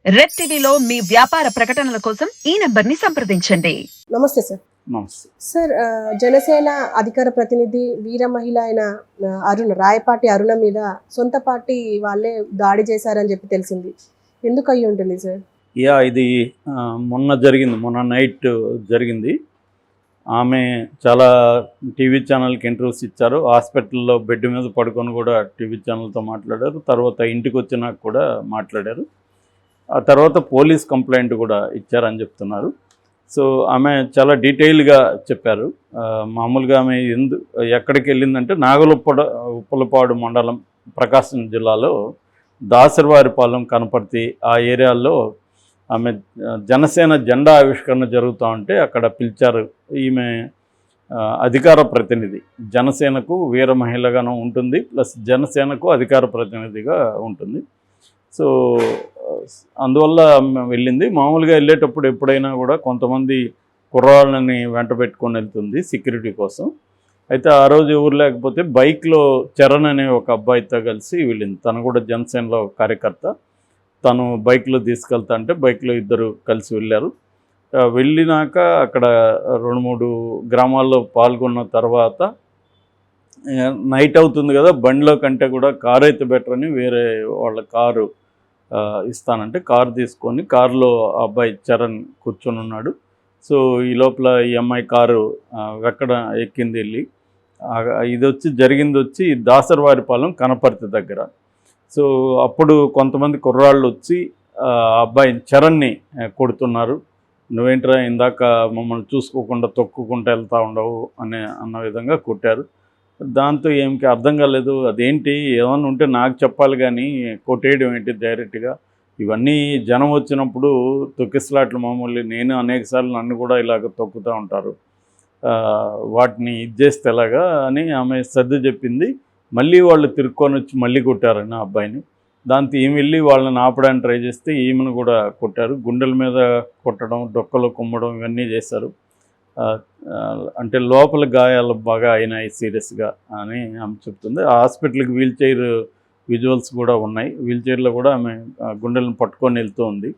Red టీవీలో మీ వ్యాపార ప్రకటనల కోసం ఈ నంబర్ని సంప్రదించండి. నమస్తే సార్. నమస్తే. సార్ జనసేన అధికార ప్రతినిధి వీర మహిళ అయిన రాయపాటి అరుణ మీద సొంత పార్టీ వాళ్ళే దాడి చేశారని చెప్పి తెలిసింది. ఎందుకు అయ్యి ఉంటుంది సార్? ఇది మొన్న నైట్ జరిగింది. ఆమె చాలా టీవీ ఛానల్కి ఇంటర్వ్యూస్ ఇచ్చారు. హాస్పిటల్లో బెడ్ మీద పడుకొని కూడా టీవీ ఛానల్తో మాట్లాడారు. తర్వాత ఇంటికి వచ్చినాక కూడా మాట్లాడారు. ఆ తర్వాత పోలీస్ కంప్లైంట్ కూడా ఇచ్చారని చెప్తున్నారు. సో ఆమె చాలా డీటెయిల్గా చెప్పారు. మామూలుగా ఆమె ఎక్కడికి వెళ్ళిందంటే ఉప్పలపాడు మండలం ప్రకాశం జిల్లాలో దాసరివారిపాలెం కనపర్తి ఆ ఏరియాల్లో ఆమె జనసేన జెండా ఆవిష్కరణ జరుగుతూ ఉంటే అక్కడ పిలిచారు. ఈమె అధికార ప్రతినిధి, జనసేనకు వీర మహిళగాను ఉంటుంది, ప్లస్ జనసేనకు అధికార ప్రతినిధిగా ఉంటుంది. సో అందువల్ల వెళ్ళింది. మామూలుగా వెళ్ళేటప్పుడు ఎప్పుడైనా కూడా కొంతమంది కుర్రాళ్ళని వెంట పెట్టుకొని వెళ్తుంది సెక్యూరిటీ కోసం. అయితే ఆ రోజు ఎవరు లేకపోతే బైక్లో చరణ్ అనే ఒక అబ్బాయితో కలిసి వెళ్ళింది. తను కూడా జనసేనలో కార్యకర్త. తను బైక్లో తీసుకెళ్తా అంటే బైక్లో ఇద్దరు కలిసి వెళ్ళారు. వెళ్ళినాక అక్కడ 2-3 గ్రామాల్లో పాల్గొన్న తర్వాత నైట్ అవుతుంది కదా, బండిలో కంటే కూడా కారు అయితే బెటర్ అని వేరే వాళ్ళ కారు ఇస్తానంటే కారు తీసుకొని కారులో అబ్బాయి చరణ్ కూర్చొని ఉన్నాడు. సో ఈ లోపల ఈ అమ్మాయి కారు ఎక్కడ ఎక్కింది వెళ్ళి జరిగింది వచ్చి దాసరివారిపాలెం కనపర్తి దగ్గర. సో అప్పుడు కొంతమంది కుర్రాళ్ళు వచ్చి అబ్బాయి చరణ్ని కొడుతున్నారు. నువ్వేంట్రా ఇందాక మమ్మల్ని చూసుకోకుండా తొక్కుకుంటూ వెళ్తూ ఉండవు అన్న విధంగా కొట్టారు. దాంతో ఏమికి అర్థం కాలేదు. అదేంటి, ఏమన్నా ఉంటే నాకు చెప్పాలి కానీ కొట్టేయడం ఏంటి డైరెక్ట్గా? ఇవన్నీ జనం వచ్చినప్పుడు తొక్కిసలాట్లు మామూలు. నేను అనేకసార్లు నన్ను కూడా ఇలాగ తొక్కుతూ ఉంటారు, వాటిని చేస్తే ఎలాగా అని ఆమె సర్ది చెప్పింది. మళ్ళీ వాళ్ళు తిరుక్కొని వచ్చి మళ్ళీ కొట్టారని ఆ అబ్బాయిని. దాంతో ఈమె వెళ్ళి వాళ్ళని ఆపడానికి ట్రై చేస్తే ఈమెను కూడా కొట్టారు. గుండెల మీద కొట్టడం, డొక్కలు కుమ్మడం ఇవన్నీ చేశారు. అంటే లోపల గాయాలు బాగా అయినాయి సీరియస్గా అని ఆమె చెప్తుంది. ఆ హాస్పిటల్కి వీల్ చైర్ విజువల్స్ కూడా ఉన్నాయి. వీల్ చైర్లో కూడా ఆమె గుండెలను పట్టుకొని వెళ్తూ ఉంది.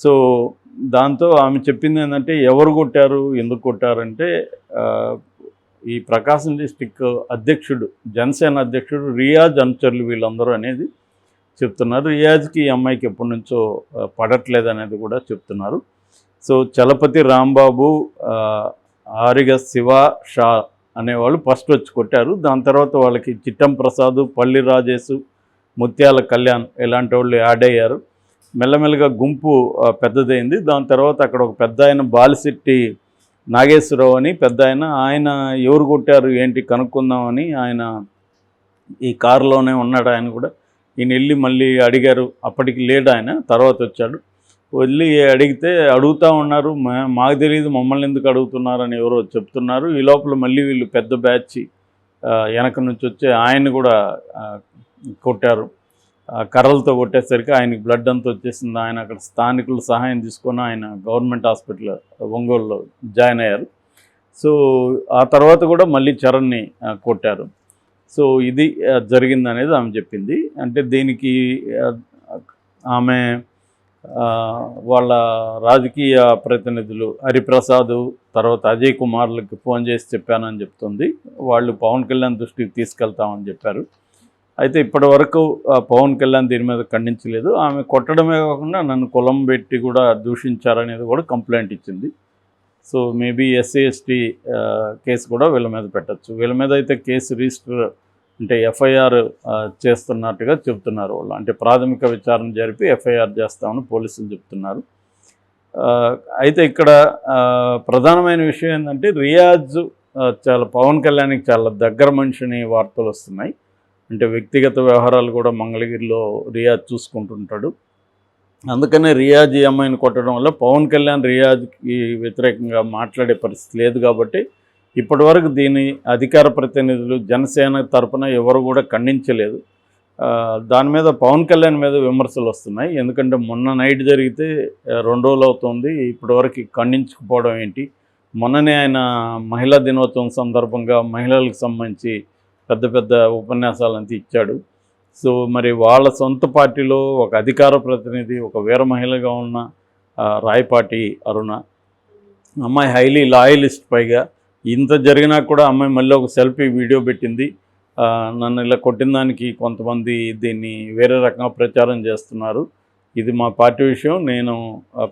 సో దాంతో ఆమె చెప్పింది ఏంటంటే, ఎవరు కొట్టారు, ఎందుకు కొట్టారంటే ఈ ప్రకాశం డిస్టిక్ అధ్యక్షుడు, జనసేన అధ్యక్షుడు రియాజ్ అనుచరులు వీళ్ళందరూ అనేది చెప్తున్నారు. రియాజ్కి ఈ అమ్మాయికి ఎప్పటి నుంచో పడట్లేదు అనేది కూడా చెప్తున్నారు. సో చలపతి రాంబాబు, ఆరిగ శివ షా అనేవాళ్ళు ఫస్ట్ వచ్చి కొట్టారు. దాని తర్వాత వాళ్ళకి చిట్టం ప్రసాద్, పల్లి రాజేశు, ముత్యాల కళ్యాణ్ ఇలాంటి వాళ్ళు యాడ్ అయ్యారు. మెల్లమెల్లగా గుంపు పెద్దదైంది. దాని తర్వాత అక్కడ ఒక పెద్ద ఆయన బాలిశెట్టి నాగేశ్వరరావు అని పెద్ద ఆయన ఎవరు కొట్టారు ఏంటి కనుక్కుందామని ఆయన ఈ కారులోనే ఉన్నాడు. ఆయన కూడా ఈయన వెళ్ళి మళ్ళీ అడిగారు. అప్పటికి లేడు ఆయన, తర్వాత వచ్చాడు. వెళ్ళి అడుగుతూ ఉన్నారు. మాకు తెలియదు, మమ్మల్ని ఎందుకు అడుగుతున్నారని ఎవరో చెప్తున్నారు. ఈ లోపల మళ్ళీ వీళ్ళు పెద్ద బ్యాచ్ వెనక నుంచి వచ్చి ఆయన కూడా కొట్టారు. కర్రలతో కొట్టేసరికి ఆయనకి బ్లడ్ అంతా వచ్చేసింది. ఆయన అక్కడ స్థానికుల సహాయం తీసుకొని ఆయన గవర్నమెంట్ హాస్పిటల్ ఒంగోలులో జాయిన్ అయ్యారు. సో ఆ తర్వాత కూడా మళ్ళీ చరణ్ని కొట్టారు. సో ఇది జరిగిందనేది ఆమె చెప్పింది. అంటే దీనికి ఆమె వాళ్ళ రాజకీయ ప్రతినిధులు హరిప్రసాద్, తర్వాత అజయ్ కుమార్లకి ఫోన్ చేసి చెప్పానని చెప్తుంది. వాళ్ళు పవన్ కళ్యాణ్ దృష్టికి తీసుకెళ్తామని చెప్పారు. అయితే ఇప్పటి వరకు పవన్ కళ్యాణ్ దీని మీద ఖండించలేదు. ఆమె కొట్టడమే కాకుండా నన్ను కులం పెట్టి కూడా దూషించారనేది కూడా కంప్లైంట్ ఇచ్చింది. So maybe SC ST case కూడా వీళ్ళ మీద పెట్టచ్చు. వీళ్ళ మీద అయితే కేసు రిజిస్టర్ అంటే ఎఫ్ఐఆర్ చేస్తున్నట్టుగా చెప్తున్నారు వాళ్ళు. అంటే ప్రాథమిక విచారణ జరిపి ఎఫ్ఐఆర్ చేస్తామని పోలీసులు చెప్తున్నారు. అయితే ఇక్కడ ప్రధానమైన విషయం ఏంటంటే, రియాజ్ చాలా పవన్ కళ్యాణ్కి చాలా దగ్గర మనిషిని వార్తలు వస్తున్నాయి. అంటే వ్యక్తిగత వ్యవహారాలు కూడా మంగళగిరిలో రియాజ్ చూసుకుంటుంటాడు. అందుకనే రియాజ్ ఈ అమ్మాయిని కొట్టడం వల్ల పవన్ కళ్యాణ్ రియాజ్కి వ్యతిరేకంగా మాట్లాడే పరిస్థితి లేదు. కాబట్టి ఇప్పటివరకు దీని అధికార ప్రతినిధులు జనసేన తరపున ఎవరు కూడా ఖండించలేదు. దాని మీద పవన్ కళ్యాణ్ మీద విమర్శలు వస్తున్నాయి. ఎందుకంటే మొన్న నైట్ జరిగితే 2 రోజులు అవుతుంది, ఇప్పటివరకు ఖండించకపోవడం ఏంటి? మొన్ననే ఆయన మహిళా దినోత్సవం సందర్భంగా మహిళలకు సంబంధించి పెద్ద పెద్ద ఉపన్యాసాలంతా ఇచ్చాడు. సో మరి వాళ్ళ సొంత పార్టీలో ఒక అధికార ప్రతినిధి, ఒక వీర మహిళగా ఉన్న రాయపాటి అరుణ అమ్మాయి హైలీ లాయలిస్ట్. పైగా ఇంత జరిగినా కూడా అమ్మాయి మళ్ళీ ఒక సెల్ఫీ వీడియో పెట్టింది. నన్ను ఇలా కొట్టిన దానికి కొంతమంది దీన్ని వేరే రకంగా ప్రచారం చేస్తున్నారు, ఇది మా పార్టీ విషయం, నేను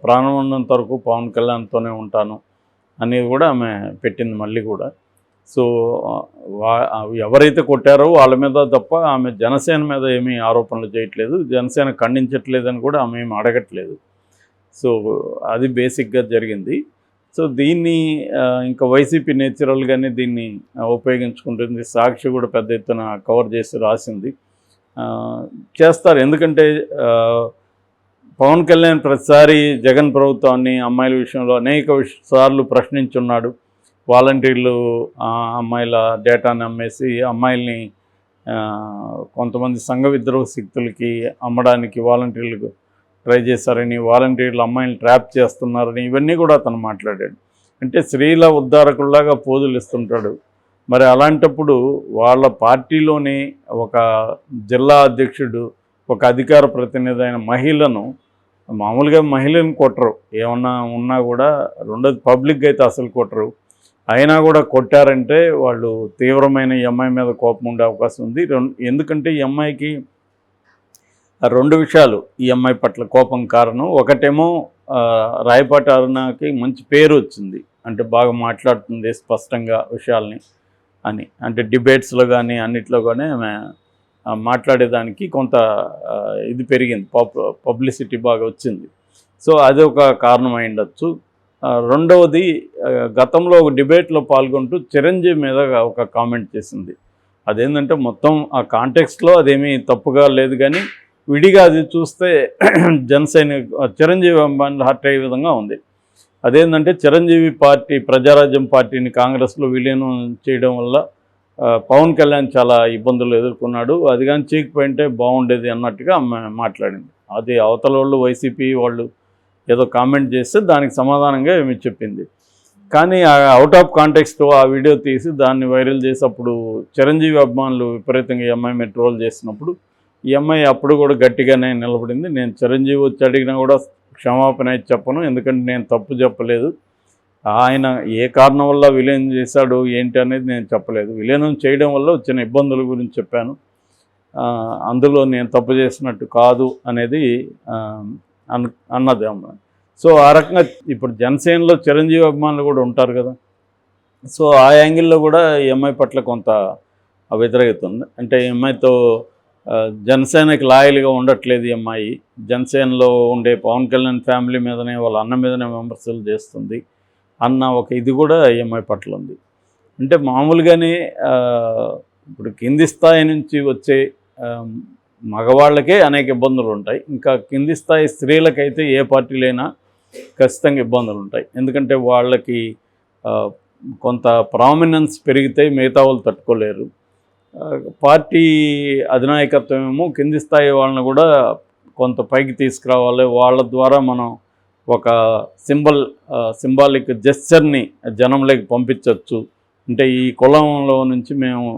ప్రాణం ఉన్నంత వరకు పవన్ కళ్యాణ్తోనే ఉంటాను అనేది కూడా ఆమె పెట్టింది మళ్ళీ కూడా. సో ఎవరైతే కొట్టారో వాళ్ళ మీద తప్ప ఆమె జనసేన మీద ఏమీ ఆరోపణలు చేయట్లేదు, జనసేన ఖండించట్లేదని కూడా ఆమె ఏమి అడగట్లేదు. సో అది బేసిక్గా జరిగింది. సో దీన్ని ఇంకా వైసీపీ నేచురల్గానే దీన్ని ఉపయోగించుకుంటుంది. సాక్షి కూడా పెద్ద ఎత్తున కవర్ చేసి రాసింది. చేస్తారు, ఎందుకంటే పవన్ కళ్యాణ్ ప్రతిసారి జగన్ ప్రభుత్వాన్ని అమ్మాయిల విషయంలో అనేక సార్లు ప్రశ్నించున్నాడు. వాలంటీర్లు అమ్మాయిల డేటాని అమ్మేసి అమ్మాయిల్ని కొంతమంది సంఘ విద్రోహ శక్తులకి అమ్మడానికి వాలంటీర్లకు ట్రై చేశారని, వాలంటీర్లు అమ్మాయిని ట్రాప్ చేస్తున్నారని, ఇవన్నీ కూడా అతను మాట్లాడాడు. అంటే స్త్రీల ఉద్ధారకుల్లాగా పోజులు ఇస్తుంటాడు. మరి అలాంటప్పుడు వాళ్ళ పార్టీలోని ఒక జిల్లా అధ్యక్షుడు, ఒక అధికార ప్రతినిధి అయిన మహిళను, మామూలుగా మహిళను కొట్టరు, ఏమన్నా ఉన్నా కూడా, రెండోది పబ్లిక్గా అయితే అసలు కొట్టరు, అయినా కూడా కొట్టారంటే వాళ్ళు తీవ్రమైన ఈ అమ్మాయి మీద కోపం ఉండే అవకాశం ఉంది. ఎందుకంటే ఈ అమ్మాయికి రెండు విషయాలు ఈ అమ్మాయి పట్ల కోపం కారణం. ఒకటేమో రాయపాటి అరుణకి మంచి పేరు వచ్చింది, అంటే బాగా మాట్లాడుతుంది స్పష్టంగా విషయాల్ని అని, అంటే డిబేట్స్లో కానీ అన్నిట్లో కానీ ఆమె మాట్లాడేదానికి కొంత ఇది పెరిగింది, పబ్లిసిటీ బాగా వచ్చింది. సో అది ఒక కారణం అయి ఉండొచ్చు. రెండవది, గతంలో ఒక డిబేట్లో పాల్గొంటూ చిరంజీవి మీద ఒక కామెంట్ చేసింది. అదేంటంటే మొత్తం ఆ కాంటెక్స్ట్లో అదేమీ తప్పుగా లేదు, కానీ విడిగా అది చూస్తే జనసేన చిరంజీవి అభిమానులు హర్ట్ అయ్యే విధంగా ఉంది. అదేంటంటే చిరంజీవి పార్టీ ప్రజారాజ్యం పార్టీని కాంగ్రెస్లో విలీనం చేయడం వల్ల పవన్ కళ్యాణ్ చాలా ఇబ్బందులు ఎదుర్కొన్నాడు, అది కానీ చేయకపోయింటే బాగుండేది అన్నట్టుగా మాట్లాడింది. అది అవతల వాళ్ళు వైసీపీ వాళ్ళు ఏదో కామెంట్ చేస్తే దానికి సమాధానంగా ఏమి చెప్పింది. కానీ అవుట్ ఆఫ్ కాంటెక్స్ట్ ఆ వీడియో తీసి దాన్ని వైరల్ చేసి అప్పుడు చిరంజీవి అభిమానులు విపరీతంగా ఈ అమ్మాయి మీద ట్రోల్ చేసినప్పుడు ఈ అమ్మాయి అప్పుడు కూడా గట్టిగానే నిలబడింది. నేను చిరంజీవి వచ్చి అడిగినా కూడా క్షమాపణ అయితే చెప్పను, ఎందుకంటే నేను తప్పు చెప్పలేదు, ఆయన ఏ కారణం వల్ల విలీనం చేశాడు ఏంటి అనేది నేను చెప్పలేదు, విలీనం చేయడం వల్ల వచ్చిన ఇబ్బందుల గురించి చెప్పాను, అందులో నేను తప్పు చేసినట్టు కాదు అనేది అన్నది అమ్మ. సో ఆ రకంగా ఇప్పుడు జనసేనలో చిరంజీవి అభిమానులు కూడా ఉంటారు కదా, సో ఆ యాంగిల్లో కూడా ఈ అమ్మాయి పట్ల కొంత వ్యతిరేకత ఉంది. అంటే ఈ అమ్మాయితో జనసేనకి లాయల్గా ఉండట్లేదు ఈ అమ్మాయి, జనసేనలో ఉండే పవన్ కళ్యాణ్ ఫ్యామిలీ మీదనే, వాళ్ళ అన్న మీదనే విమర్శలు చేస్తుంది అన్న ఒక ఇది కూడా ఈ అమ్మాయి పట్ల ఉంది. అంటే మామూలుగానే ఇప్పుడు కింది స్థాయి నుంచి వచ్చే మగవాళ్ళకే అనేక ఇబ్బందులు ఉంటాయి, ఇంకా కింది స్థాయి స్త్రీలకైతే ఏ పార్టీలైనా ఖచ్చితంగా ఇబ్బందులు ఉంటాయి. ఎందుకంటే వాళ్ళకి కొంత ప్రామినెన్స్ పెరిగితే మిగతా వాళ్ళు తట్టుకోలేరు. పార్టీ అధినాయకత్వం ఏమో కింది స్థాయి వాళ్ళని కూడా కొంత పైకి తీసుకురావాలి, వాళ్ళ ద్వారా మనం ఒక సింబాలిక్ జెస్చర్ని జనంలోకి పంపించవచ్చు, అంటే ఈ కులంలో నుంచి మేము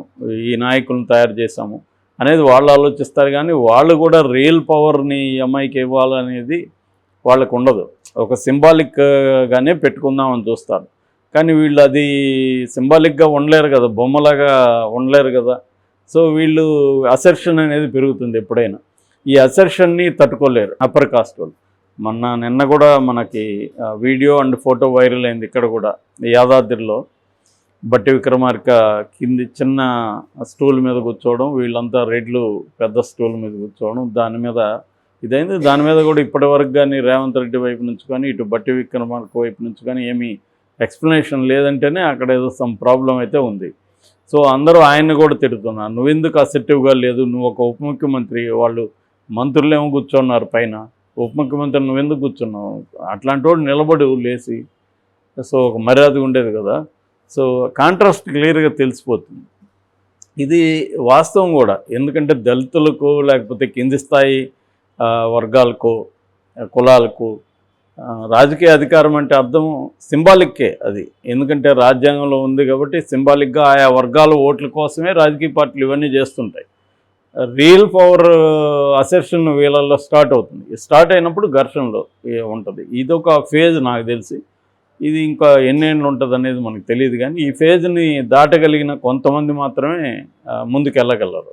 ఈ నాయకులను తయారు చేశాము అనేది వాళ్ళు ఆలోచిస్తారు. కానీ వాళ్ళు కూడా రియల్ పవర్ని ఈ అమ్మాయికి ఇవ్వాలనేది వాళ్ళకు ఉండదు, ఒక సింబాలిక్గానే పెట్టుకుందామని చూస్తారు. కానీ వీళ్ళు అది సింబాలిక్గా ఉండలేరు కదా, బొమ్మలాగా ఉండలేరు కదా. సో వీళ్ళు అసెర్షన్ అనేది పెరుగుతుంది ఎప్పుడైనా, ఈ అసెర్షన్ని తట్టుకోలేరు అప్పర్ కాస్ట్ వాళ్ళు. నిన్న కూడా మనకి వీడియో అండ్ ఫోటో వైరల్ అయింది ఇక్కడ కూడా, యాదాద్రిలో బట్టి విక్రమార్క కింది చిన్న స్టూల్ మీద కూర్చోవడం, వీళ్ళంతా రెడ్లు పెద్ద స్టూల్ మీద కూర్చోవడం, దాని మీద ఇదైంది. దాని మీద కూడా ఇప్పటివరకు కానీ రేవంత్ రెడ్డి వైపు నుంచి కానీ ఇటు బట్టి విక్రమార్క వైపు నుంచి కానీ ఏమీ ఎక్స్ప్లెనేషన్ లేదంటేనే అక్కడ ఏదో సమ్ ప్రాబ్లం అయితే ఉంది. సో అందరూ ఆయన్ని కూడా తిడుతున్నారు, నువ్వెందుకు అసెప్టివ్గా లేదు, నువ్వు ఒక ఉప ముఖ్యమంత్రి, వాళ్ళు మంత్రులేమో కూర్చున్నారు పైన, ఉప ముఖ్యమంత్రి నువ్వెందుకు కూర్చున్నావు, అట్లాంటి వాడు నిలబడి లేచి, సో ఒక మర్యాద ఉండేది కదా. సో కాంట్రాస్ట్ క్లియర్గా తెలిసిపోతుంది. ఇది వాస్తవం కూడా, ఎందుకంటే దళితులకు లేకపోతే కింది స్థాయి వర్గాలకు కులాలకు రాజకీయ అధికారం అంటే అర్థం సింబాలిక్కే అది, ఎందుకంటే రాజ్యాంగంలో ఉంది కాబట్టి సింబాలిక్గా ఆయా వర్గాల ఓట్ల కోసమే రాజకీయ పార్టీలు ఇవన్నీ చేస్తుంటాయి. రియల్ పవర్ అసెర్షన్ వీళ్ళల్లో స్టార్ట్ అవుతుంది. స్టార్ట్ అయినప్పుడు ఘర్షణలో ఉంటుంది. ఇదొక ఫేజ్ నాకు తెలిసి. ఇది ఇంకా ఎన్నేళ్ళు ఉంటుంది అనేది మనకు తెలియదు, కానీ ఈ ఫేజ్ని దాటగలిగిన కొంతమంది మాత్రమే ముందుకు వెళ్ళగలరు.